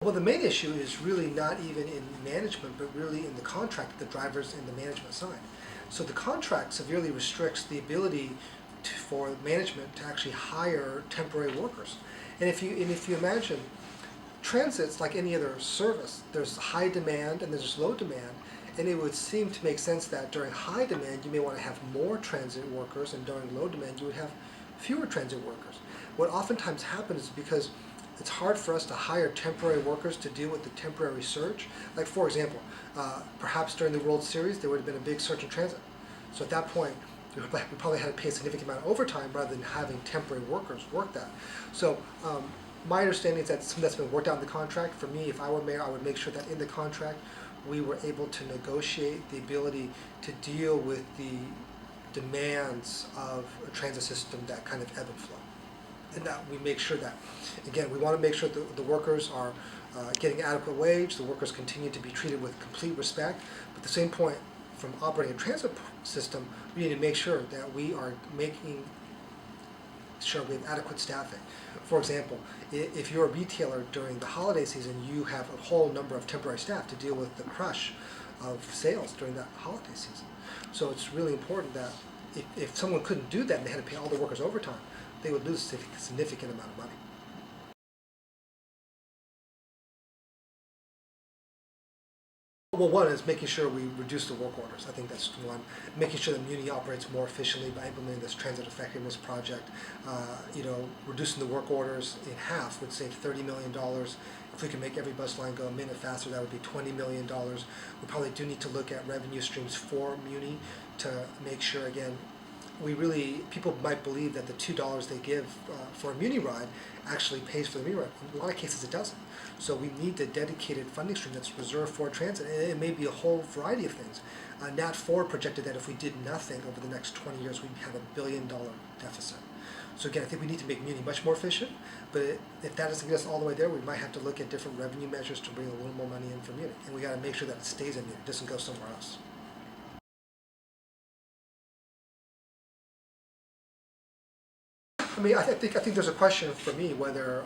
Well, the main issue is really not even in management, but really in the contract, the drivers and the management side. So the contract severely restricts the ability for management to actually hire temporary workers. And if you imagine, transit's like any other service. There's high demand and there's low demand. And it would seem to make sense that during high demand, you may want to have more transit workers, and during low demand, you would have fewer transit workers. What oftentimes happens is because it's hard for us to hire temporary workers to deal with the temporary surge. Like, for example, perhaps during the World Series, there would have been a big surge in transit. So at that point, we probably had to pay a significant amount of overtime rather than having temporary workers work that. So my understanding is that something that's been worked out in the contract. For me, if I were mayor, I would make sure that in the contract we were able to negotiate the ability to deal with the demands of a transit system that kind of ebb and flow. And that we make sure that, again, we want to make sure that the workers are getting adequate wage, the workers continue to be treated with complete respect, but at the same point, from operating a transit system, we need to make sure that we are making sure we have adequate staffing. For example, if you're a retailer during the holiday season, you have a whole number of temporary staff to deal with the crush of sales during that holiday season. So it's really important that if someone couldn't do that and they had to pay all the workers overtime, they would lose a significant amount of money. Well, one is making sure we reduce the work orders. I think that's one. Making sure that Muni operates more efficiently by implementing this transit effectiveness project. Reducing the work orders in half would save $30 million. If we can make every bus line go a minute faster, that would be $20 million. We probably do need to look at revenue streams for Muni to make sure, again, people might believe that the $2 they give for a Muni ride actually pays for the Muni ride. In a lot of cases it doesn't. So we need a dedicated funding stream that's reserved for transit. And it may be a whole variety of things. Nat Ford projected that if we did nothing over the next 20 years, we'd have $1 billion deficit. So again, I think we need to make Muni much more efficient, but if that doesn't get us all the way there, we might have to look at different revenue measures to bring a little more money in for Muni. And we got to make sure that it stays in Muni, it doesn't go somewhere else. I mean, I think there's a question for me whether,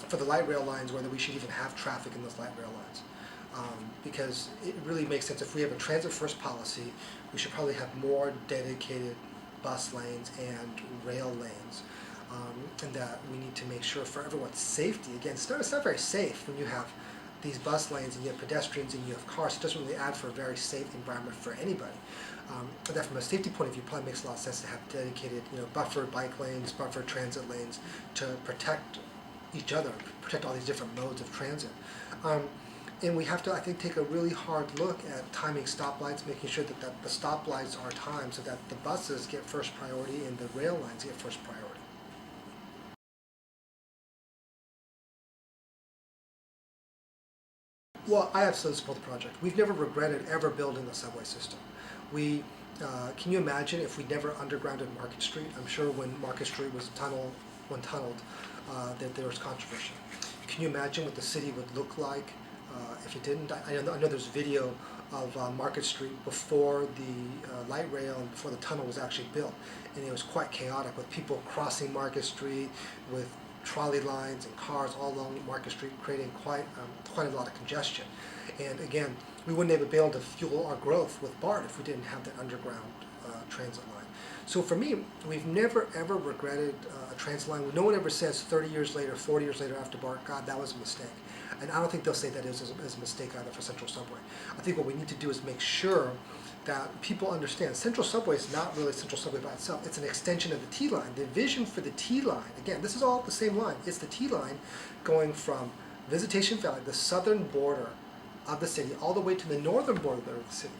for the light rail lines, whether we should even have traffic in those light rail lines. Because it really makes sense. If we have a transit-first policy, we should probably have more dedicated bus lanes and rail lanes. And that we need to make sure for everyone's safety. Again, it's not very safe when you have these bus lanes and you have pedestrians and you have cars. It doesn't really add for a very safe environment for anybody. But that from a safety point of view, probably makes a lot of sense to have dedicated, buffered bike lanes, buffered transit lanes to protect each other, protect all these different modes of transit. And we have to, I think, take a really hard look at timing stoplights, making sure that the stoplights are timed so that the buses get first priority and the rail lines get first priority. Well, I absolutely support the project. We've never regretted ever building the subway system. Can you imagine if we never undergrounded Market Street? I'm sure when Market Street was tunneled, that there was controversy. Can you imagine what the city would look like if it didn't? I know there's video of Market Street before the light rail and before the tunnel was actually built, and it was quite chaotic with people crossing Market Street, with trolley lines and cars all along Market Street, creating quite a lot of congestion. And again, we wouldn't be able to fuel our growth with BART if we didn't have that underground transit line. So for me, we've never ever regretted a transit line. No one ever says 30 years later, 40 years later after BART, God, that was a mistake. And I don't think they'll say that as a mistake either for Central Subway. I think what we need to do is make sure that people understand Central Subway is not really Central Subway by itself. It's an extension of the T-line. The vision for the T-line, again, this is all the same line. It's the T-line going from Visitation Valley, the southern border of the city, all the way to the northern border of the city.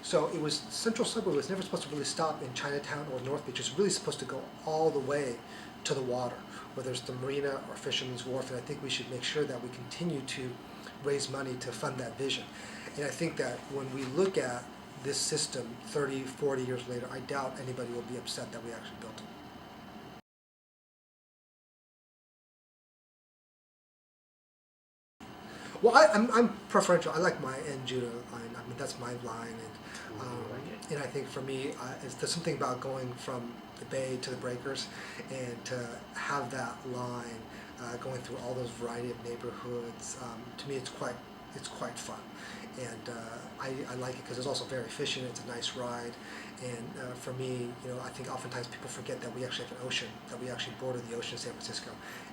So Central Subway was never supposed to really stop in Chinatown or North Beach. It's really supposed to go all the way to the water, whether it's the marina or Fisherman's Wharf. And I think we should make sure that we continue to raise money to fund that vision. And I think that when we look at this system 30, 40 years later, I doubt anybody will be upset that we actually built it. Well, I'm preferential. I like my and Judah line. I mean, that's my line, and I think for me, there's something about going from the Bay to the Breakers, and to have that line going through all those variety of neighborhoods. To me, it's quite fun, and I like it because it's also very efficient. It's a nice ride, and for me, I think oftentimes people forget that we actually have an ocean, that we actually border the ocean in San Francisco,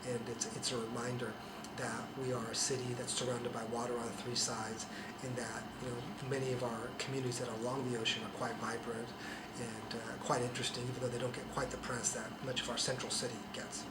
and it's a reminder that we are a city that's surrounded by water on three sides, and that many of our communities that are along the ocean are quite vibrant and quite interesting, even though they don't get quite the press that much of our central city gets.